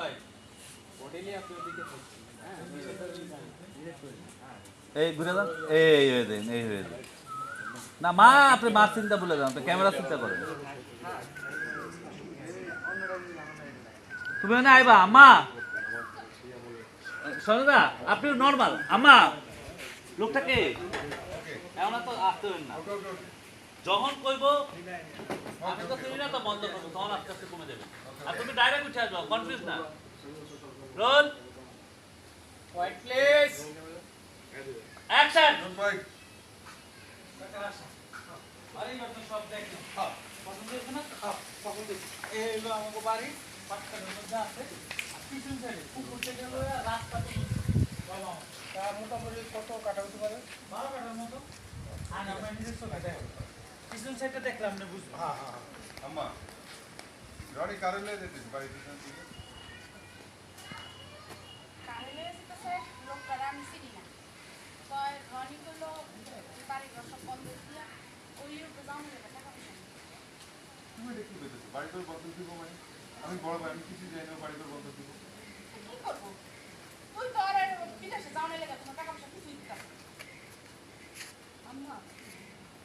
ভাই হোটেলে আপনি ওদিকে এই ঘুরে যান, এই হয়ে দেন, এই হয়ে দেন। না মা, আপনি মার চিন্তা ভুলে যান, তো ক্যামেরা চিন্তা করেন। তুমি না আইবা আম্মা, সরদা আপনি নরমাল আম্মা, লোকটাকে এমন তো আসতে হবেন না। যখন কইব আমি তো চিনি না, তো বন্ধ করবো, তখন আস্তে আস্তে কমে যাবে। আর তুমি ডাইরেক্ট উঠে আসবো, কনফিউজ না। রোল হোয়াইট প্লেস অ্যাকশন। আরে এবার তো সব দেখেন পছন্দ হয়েছে না? পছন্দ হয়েছে। এই হলো আমাকে বাড়ি পাঁচটার মধ্যে আছে। আর পিছন সাইডে পুকুর থেকে হলো রাস্তা বাবা তার মোটামুটি কত কাটা হতে পারে? 12 কাটার মতো। আর আমরা নিজস্ব কাটা পিছন সাইডটা দেখলাম না, বুঝবো। হ্যাঁ হ্যাঁ আম্মা রনি কারেন্টে যেতে বাড়ি পিছন থেকে কারেন্টে যেতেছে লোকটারা আমি চিনি না। তো রনি করলো বাড়ির সব বন্ধ দিয়া ওই লোকটা জানো না টাকা পয়সা নেই। তুমি এটা কি পেতেছো বাড়ি করে বন্ধ দিব মানে আমি বড় ভাই আমি কিছু জানি না বাড়ি করে বন্ধ দিব কি করবো? তুই তো আর বিদেশে যাও না লেগে তোমার টাকা পয়সা কিছুই দিতে হবে। আম্মা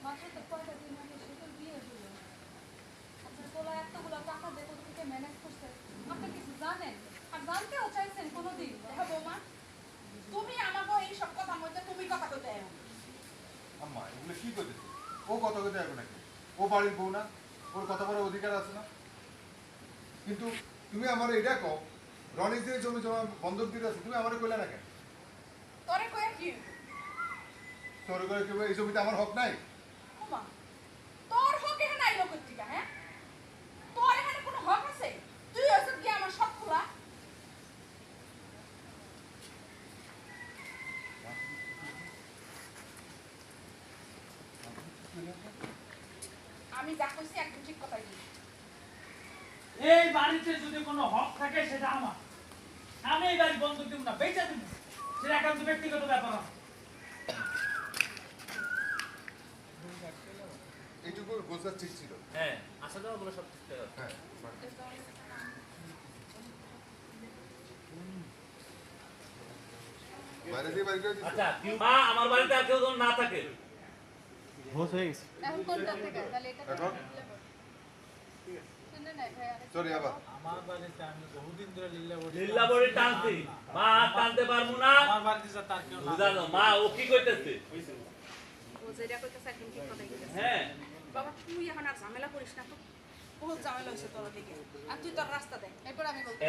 মাত্র তো কয়টা দিন আগে সেটার বিয়ে হলো। আচ্ছা তোলা এতগুলো টাকা দিয়ে কোথা থেকে ম্যানেজ করছে আপনি কিছু জানেন? আর জানতেও চাইছেন কোনোদিন? দেখো বৌমা, তুমি আমাকে এই সব কথার মধ্যে তুমি কথা কইতে আইও না। আম্মা এগুলো কি করতেছে ও কথা কইতে যাবে নাকি ও বাড়ির বউ না ওর কথা বলার অধিকার আছে না কিন্তু তুমি আমার এটা কও রনি যে জমি জমা বন্ধক দিতে আছে তুমি আমারে কইলা না কেন তোরে কইয়া কি হইব? তোর করে কেউ এই জমিতে আমার হক নাই বৌমা, তোর হক এখানে আইলো কই থেকে? হ্যাঁ, তোর এখানে কোনো হক আছে? তুই হইছিস কি আমার সব খোলা? আমি যা কইছি একদম ঠিক কথাই বলছি। এই বাড়িতে যদি কোনো হক থাকে সেটা আমার। আমি এই বাড়ি বন্ধ দিব না, বেচা দিব। সেটা একান্ত ব্যক্তিগত ব্যাপার। এইটুকু বোঝা ঠিক ছিল হ্যাঁ, আসা যাওয়া বলে সব ঠিকঠাক আছে। হ্যাঁ বাইরে দিয়ে বাইরে করে দিছো? আচ্ছা মা, আমার বাড়িতে আর কেউ যেন না থাকে। এখন কোনটা থেকে তাহলে এটা এখন? শুনে নাই ভাই আরে সরি আবার আমার বাড়িতে আমি বহুদিন ধরে লিল্লা বড়ি টানছি, মা আর টানতে পারবো না। আমার বাড়িতে যা তার কেউ না। বুঝানো মা, ও কি কইতেছে? ও যেটা কইতেছে একদম ঠিক কথাই কইতেছে। হ্যাঁ, বাবা তুই এখন আর ঝামেলা করিস না তো, বহুত ঝামেলা হয়েছে তোর দিকে, আর তুই তোর রাস্তা দেখ। এরপর আমি বলবো